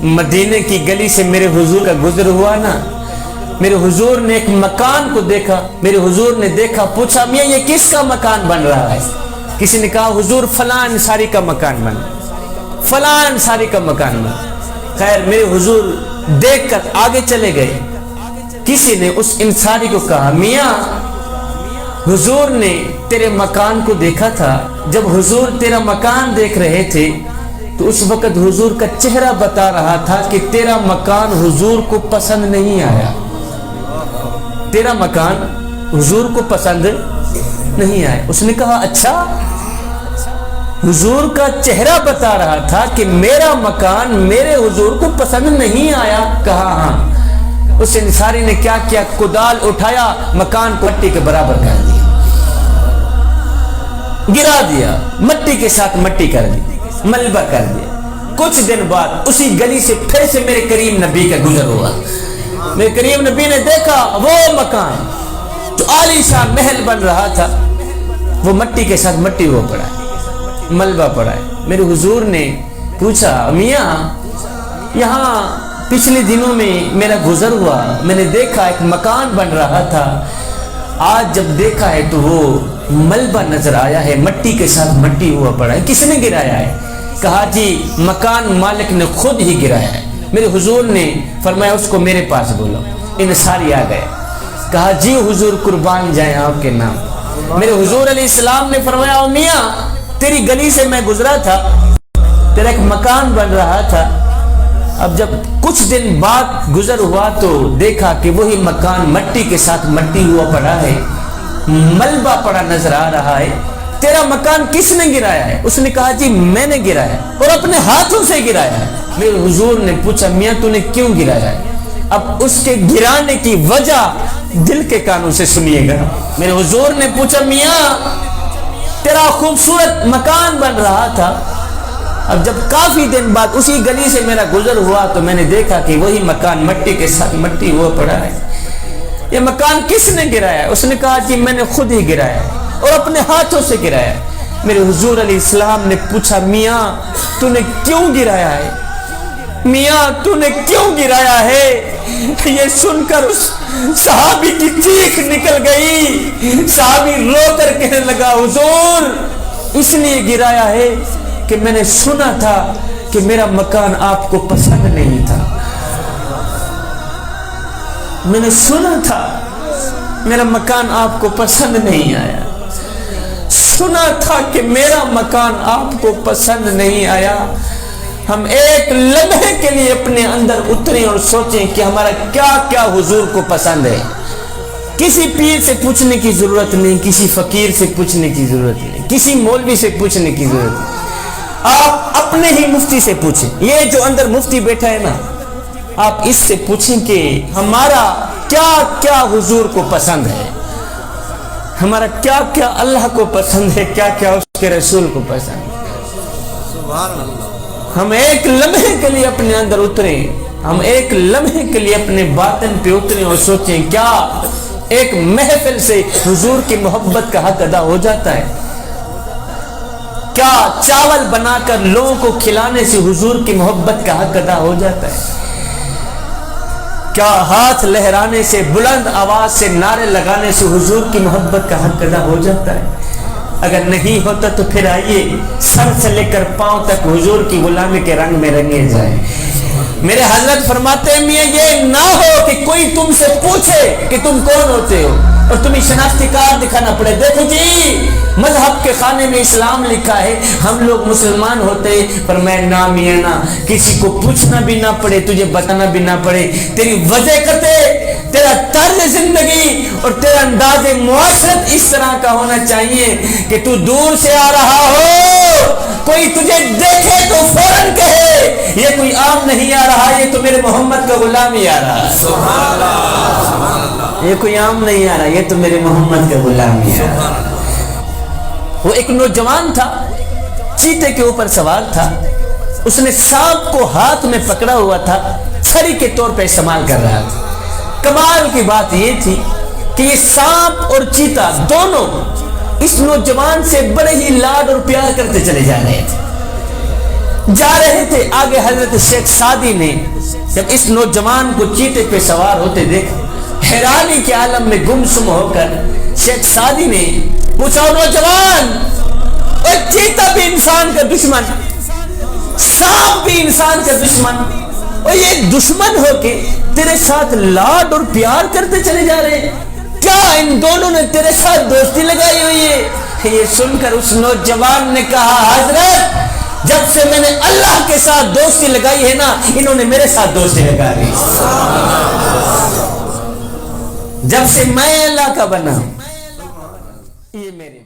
مدینے کی گلی سے میرے حضور کا گزر ہوا نا، میرے حضور نے ایک مکان کو دیکھا، میرے حضور نے دیکھا، پوچھا میاں یہ کس کا مکان بن رہا ہے؟ کسی نے کہا حضور فلاں انصاری کا مکان بن رہا ہے، فلاں انصاری کا مکان بن رہا ہے۔ خیر میرے حضور دیکھ کر آگے چلے گئے۔ کسی نے اس انصاری کو کہا میاں حضور نے تیرے مکان کو دیکھا تھا، جب حضور تیرا مکان دیکھ رہے تھے تو اس وقت حضور کا چہرہ بتا رہا تھا کہ تیرا مکان حضور کو پسند نہیں آیا، تیرا مکان حضور کو پسند نہیں آیا۔ اس نے کہا اچھا، حضور کا چہرہ بتا رہا تھا کہ میرا مکان میرے حضور کو پسند نہیں آیا؟ کہا ہاں۔ اس انصاری نے کیا کیا؟ کدال اٹھایا، مکان کو مٹی کے برابر کر دیا، گرا دیا، مٹی کے ساتھ مٹی کر دی، ملبہ کر دیا۔ کچھ دن بعد اسی گلی سے پھر سے میرے کریم نبی کا گزر ہوا۔ میرے کریم نبی نے دیکھا وہ مکان جو عالی شان محل بن رہا تھا، وہ مٹی کے ساتھ مٹی ہو پڑا ہے، ملبہ پڑا ہے۔ میرے حضور نے پوچھا میاں یہاں پچھلے دنوں میں میرا گزر ہوا، میں نے دیکھا ایک مکان بن رہا تھا، آج جب دیکھا ہے تو وہ ملبہ نظر آیا ہے، مٹی کے ساتھ مٹی ہوا پڑا ہے، کس نے گرایا ہے؟ کہا جی مکان مالک نے خود ہی گرایا ہے۔ میرے حضور نے فرمایا اس کو میرے پاس بولو۔ انصاری آ گئے، کہا جی حضور قربان جائیں آپ کے نام۔ میرے حضور علیہ السلام نے فرمایا او میاں تیری گلی سے میں گزرا تھا، تیرا ایک مکان بن رہا تھا، اب جب کچھ دن بعد گزر ہوا تو دیکھا کہ وہی مکان مٹی کے ساتھ مٹی ہوا پڑا ہے، ملبہ پڑا نظر آ رہا ہے، تیرا مکان کس نے گرایا ہے؟ اس نے کہا جی میں نے گرایا اور اپنے ہاتھوں سے گرایا ہے۔ میرے حضور نے پوچھا میاں تو نے کیوں گرایا ہے؟ اب اس کے گرانے کی وجہ دل کے کانوں سے سنیے گا۔ میرے حضور نے پوچھا میاں تیرا خوبصورت مکان بن رہا تھا، اب جب کافی دن بعد اسی گلی سے میرا گزر ہوا تو میں نے دیکھا کہ وہی مکان مٹی کے ساتھ مٹی ہوا پڑا ہے، یہ مکان کس نے گرایا ہے؟ اس نے کہا جی میں نے خود ہی گرایا ہے اور اپنے ہاتھوں سے گرایا ہے۔ میرے حضور علیہ السلام نے پوچھا میاں تو نے کیوں گرایا ہے؟ میاں تو نے کیوں گرایا ہے؟ یہ سن کر اس صحابی کی چیخ نکل گئی، صحابی رو کر کہنے لگا حضور اس لیے گرایا ہے کہ میں نے سنا تھا کہ میرا مکان آپ کو پسند نہیں تھا، میں نے سنا تھا میرا مکان آپ کو پسند نہیں آیا، سنا تھا کہ میرا مکان آپ کو پسند نہیں آیا۔ ہم ایک لمحے کے لیے اپنے اندر اتریں اور سوچیں کہ ہمارا کیا کیا حضور کو پسند ہے۔ کسی پیر سے پوچھنے کی ضرورت نہیں، کسی فقیر سے پوچھنے کی ضرورت نہیں، کسی مولوی سے پوچھنے کی ضرورت نہیں، آپ اپنے ہی مفتی سے پوچھیں۔ یہ جو اندر مفتی بیٹھا ہے نا، آپ اس سے پوچھیں کہ ہمارا کیا کیا حضور کو پسند ہے، ہمارا کیا کیا اللہ کو پسند ہے، کیا کیا اس کے رسول کو پسند ہے۔ سبحان اللہ۔ ہم ایک لمحے کے لیے اپنے اندر اتریں، ہم ایک لمحے کے لیے اپنے باطن پہ اتریں اور سوچیں کیا ایک محفل سے حضور کی محبت کا حق ادا ہو جاتا ہے؟ کیا چاول بنا کر لوگوں کو کھلانے سے حضور کی محبت کا حق ادا ہو جاتا ہے؟ کیا ہاتھ لہرانے سے، بلند آواز سے نعرے لگانے سے حضور کی محبت کا حق ادا ہو جاتا ہے؟ اگر نہیں ہوتا تو پھر آئیے سر سے لے کر پاؤں تک حضور کی غلامی کے رنگ میں رنگے جائیں۔ میرے حضرت فرماتے ہیں میاں یہ نہ ہو کہ کوئی تم سے پوچھے کہ تم کون ہوتے ہو اور تمہیں شناختی کارڈ دکھانا پڑے، دیکھو جی مذہب کے خانے میں اسلام لکھا ہے، ہم لوگ مسلمان ہوتے، پر میں نہ میاں نہ، کسی کو پوچھنا بھی نہ پڑے، تجھے بتانا بھی نہ پڑے، تیری وجہ کتے، تیرا طرز زندگی اور تیرا انداز معاشرت اس طرح کا ہونا چاہیے کہ تو دور سے آ رہا ہو، کوئی تجھے دیکھے تو فوراً کہے یہ کوئی عام نہیں آ رہا، یہ تو میرے محمد کا غلام ہی آ رہا، سبحان اللہ، یہ کوئی عام نہیں آ رہا، یہ تو میرے محمد کا غلام ہی آ رہا۔ وہ ایک نوجوان تھا، چیتے کے اوپر سوار تھا، اس نے سانپ کو ہاتھ میں پکڑا ہوا تھا، چھری کے طور پہ استعمال کر رہا تھا۔ کمال کی بات یہ تھی کہ یہ سانپ اور چیتا دونوں اس نوجوان سے بڑے ہی لاڈ اور پیار کرتے چلے جا رہے تھے۔ جا رہے تھے آگے حضرت شیخ سعدی نے جب اس نوجوان کو چیتے پہ سوار ہوتے دیکھا، حیرانی کے عالم میں گمسم ہو کر شیخ سعدی نے پوچھا، نوجوان، اور چیتا بھی انسان کا دشمن، سانپ بھی انسان کا دشمن، اور یہ دشمن ہو کے تیرے ساتھ لاڈ اور پیار کرتے چلے جا رہے ہیں، کیا ان دونوں نے تیرے ساتھ دوستی لگائی ہوئی ہے؟ یہ سن کر اس نوجوان نے کہا، حضرت جب سے میں نے اللہ کے ساتھ دوستی لگائی ہے نا، انہوں نے میرے ساتھ دوستی لگا لی، جب سے میں اللہ کا بنا، یہ میرے